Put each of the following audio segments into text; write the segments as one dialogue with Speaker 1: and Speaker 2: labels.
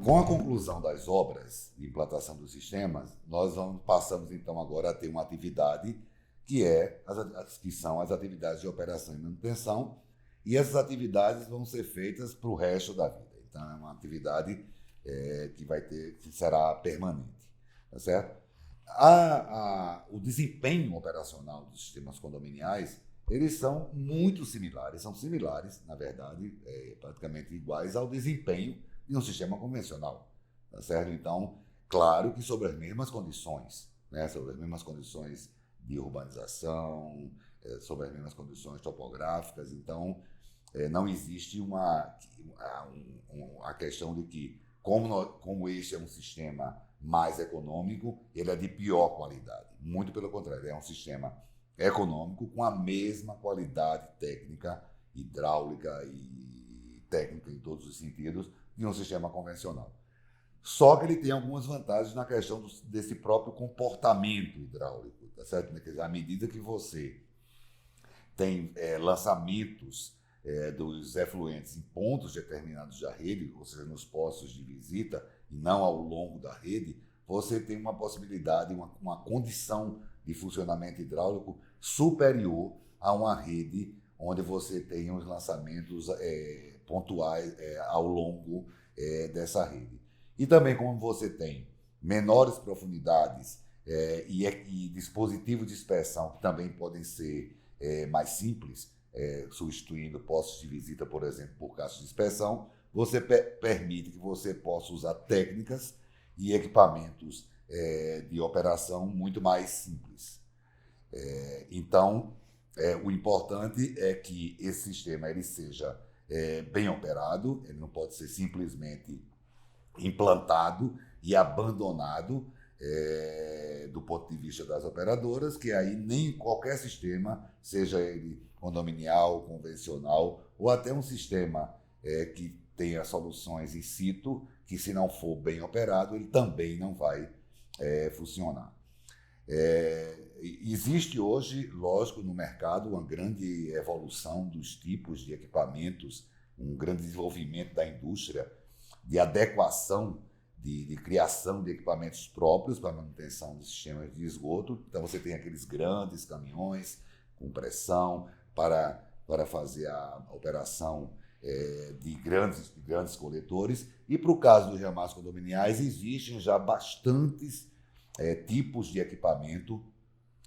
Speaker 1: Com a conclusão das obras de implantação dos sistemas, nós passamos então agora a ter uma atividade que são as atividades de operação e manutenção, e essas atividades vão ser feitas para o resto da vida. Então, é uma atividade que será permanente, tá certo? O desempenho operacional dos sistemas condominiais, eles são muito similares, na verdade, praticamente iguais ao desempenho de um sistema convencional, tá certo? Então, claro que sobre as mesmas condições, né? Sobre as mesmas condições de urbanização, sobre as mesmas condições topográficas. Então, não existe a questão de que, como este é um sistema mais econômico, ele é de pior qualidade. Muito pelo contrário, é um sistema econômico com a mesma qualidade técnica, hidráulica e técnica em todos os sentidos de um sistema convencional. Só que ele tem algumas vantagens na questão desse próprio comportamento hidráulico, tá certo? À medida que você tem lançamentos dos efluentes em pontos determinados da rede, ou seja, nos postos de visita e não ao longo da rede, você tem uma possibilidade, uma condição de funcionamento hidráulico superior a uma rede onde você tem os lançamentos pontuais ao longo dessa rede. E também, como você tem menores profundidades e dispositivos de dispersão que também podem ser mais simples, substituindo postos de visita, por exemplo, por caixas de dispersão, você permite que você possa usar técnicas e equipamentos de operação muito mais simples. Então, o importante é que esse sistema ele seja bem operado, ele não pode ser simplesmente implantado e abandonado do ponto de vista das operadoras, que aí nem qualquer sistema, seja ele condominial, convencional, ou até um sistema que tenha soluções in situ, que se não for bem operado, ele também não vai funcionar. Existe hoje, lógico, no mercado uma grande evolução dos tipos de equipamentos, um grande desenvolvimento da indústria de adequação, de criação de equipamentos próprios para manutenção de sistemas de esgoto. Então você tem aqueles grandes caminhões com pressão para fazer a operação de grandes coletores. E para o caso dos ramais condominiais, existem já bastantes tipos de equipamento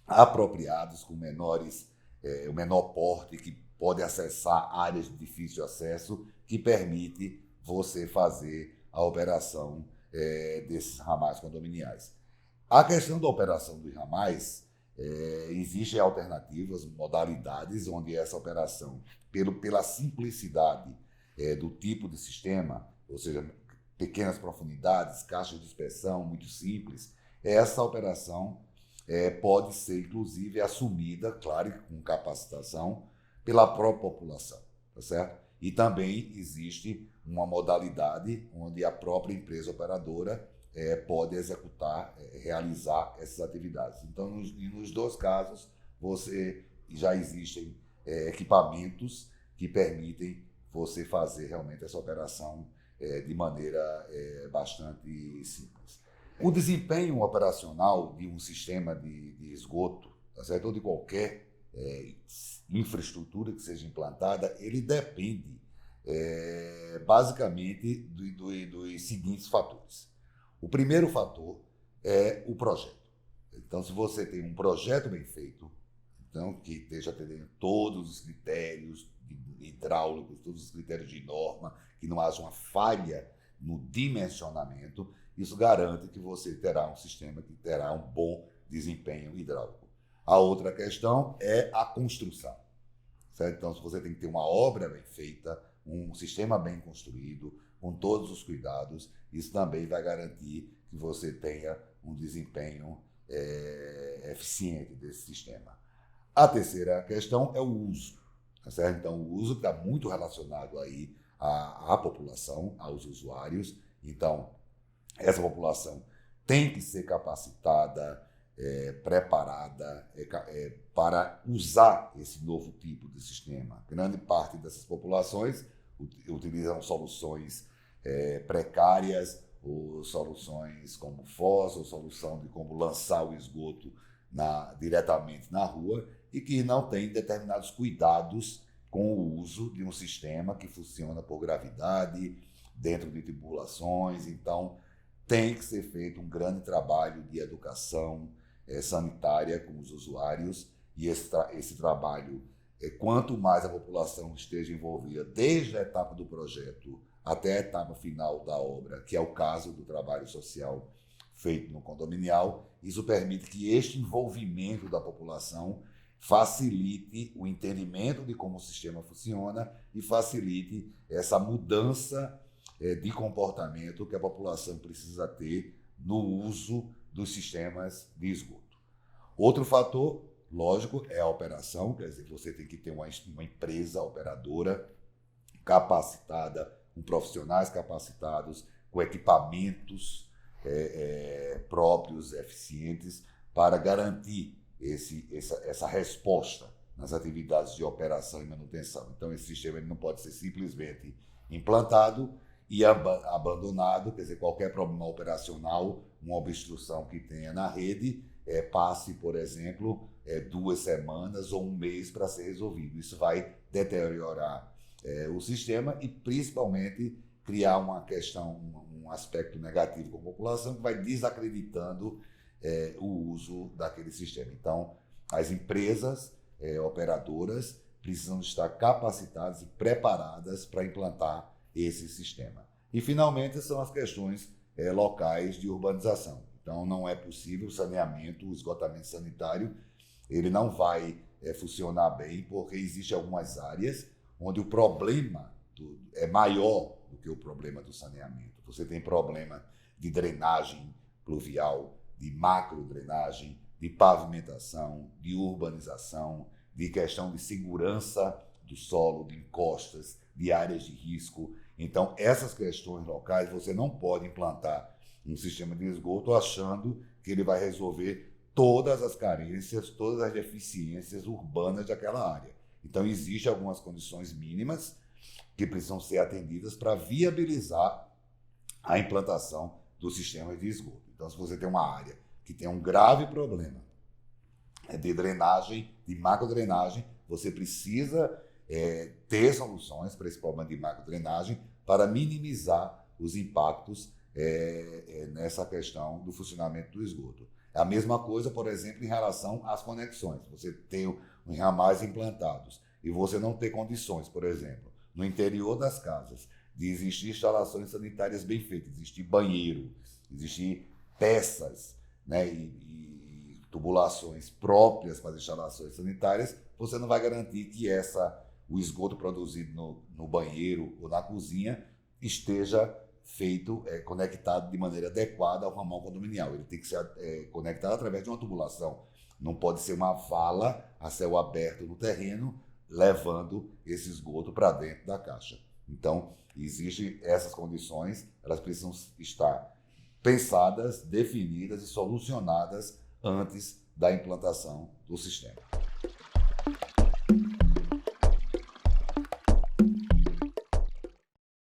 Speaker 1: apropriados com o menor porte, que pode acessar áreas de difícil acesso, que permite você fazer a operação desses ramais condominiais. A questão da operação dos ramais, existem alternativas, modalidades, onde essa operação, pela simplicidade do tipo de sistema, ou seja, pequenas profundidades, caixas de dispersão muito simples, essa operação pode ser, inclusive, assumida, claro, com capacitação, pela própria população, tá certo? E também existe uma modalidade onde a própria empresa operadora pode executar, realizar essas atividades. Então, nos dois casos, já existem equipamentos que permitem você fazer realmente essa operação de maneira bastante simples. O desempenho operacional de um sistema de esgoto, tá certo? Ou de qualquer infraestrutura que seja implantada, ele depende basicamente dos seguintes fatores. O primeiro fator é o projeto. Então, se você tem um projeto bem feito, então, que esteja atendendo todos os critérios hidráulicos, todos os critérios de norma, que não haja uma falha no dimensionamento, isso garante que você terá um sistema que terá um bom desempenho hidráulico. A outra questão é a construção, certo? Então, se você tem que ter uma obra bem feita, um sistema bem construído, com todos os cuidados, isso também vai garantir que você tenha um desempenho eficiente desse sistema. A terceira questão é o uso, tá certo? Então, o uso está muito relacionado aí à população, aos usuários. Então, essa população tem que ser capacitada, preparada para usar esse novo tipo de sistema. Grande parte dessas populações utilizam soluções precárias ou soluções como foz, ou solução de como lançar o esgoto diretamente na rua, e que não tem determinados cuidados com o uso de um sistema que funciona por gravidade, dentro de tubulações. Então, tem que ser feito um grande trabalho de educação sanitária com os usuários, e esse trabalho, quanto mais a população esteja envolvida, desde a etapa do projeto até a etapa final da obra, que é o caso do trabalho social feito no condominial, isso permite que este envolvimento da população facilite o entendimento de como o sistema funciona e facilite essa mudança de comportamento que a população precisa ter no uso dos sistemas de esgoto. Outro fator, lógico, é a operação, quer dizer, você tem que ter uma empresa operadora capacitada, com profissionais capacitados, com equipamentos próprios, eficientes, para garantir essa resposta nas atividades de operação e manutenção. Então, esse sistema ele não pode ser simplesmente implantado e abandonado, quer dizer, qualquer problema operacional, uma obstrução que tenha na rede, passe, por exemplo, 2 semanas ou 1 mês para ser resolvido. Isso vai deteriorar o sistema e, principalmente, criar uma questão, um aspecto negativo com a população, que vai desacreditando o uso daquele sistema. Então, as empresas operadoras precisam estar capacitadas e preparadas para implantar esse sistema. E, finalmente, são as questões locais de urbanização. Então, não é possível o saneamento, o esgotamento sanitário, ele não vai funcionar bem, porque existem algumas áreas onde o problema é maior do que o problema do saneamento. Você tem problema de drenagem pluvial, de macrodrenagem, de pavimentação, de urbanização, de questão de segurança do solo, de encostas, de áreas de risco. Então, essas questões locais, você não pode implantar um sistema de esgoto achando que ele vai resolver todas as carências, todas as deficiências urbanas daquela área. Então, existem algumas condições mínimas que precisam ser atendidas para viabilizar a implantação do sistema de esgoto. Então, se você tem uma área que tem um grave problema de drenagem, de macrodrenagem, você precisa ter soluções para esse problema de macrodrenagem para minimizar os impactos nessa questão do funcionamento do esgoto. É a mesma coisa, por exemplo, em relação às conexões. Você tem os ramais implantados e você não tem condições, por exemplo, no interior das casas, de existir instalações sanitárias bem feitas, existir banheiro, existir peças, né, e tubulações próprias para as instalações sanitárias, você não vai garantir que o esgoto produzido no banheiro ou na cozinha esteja feito, conectado de maneira adequada ao ramal condominial. Ele tem que ser conectado através de uma tubulação. Não pode ser uma vala a céu aberto no terreno, levando esse esgoto para dentro da caixa. Então, existem essas condições, elas precisam estar pensadas, definidas e solucionadas antes da implantação do sistema.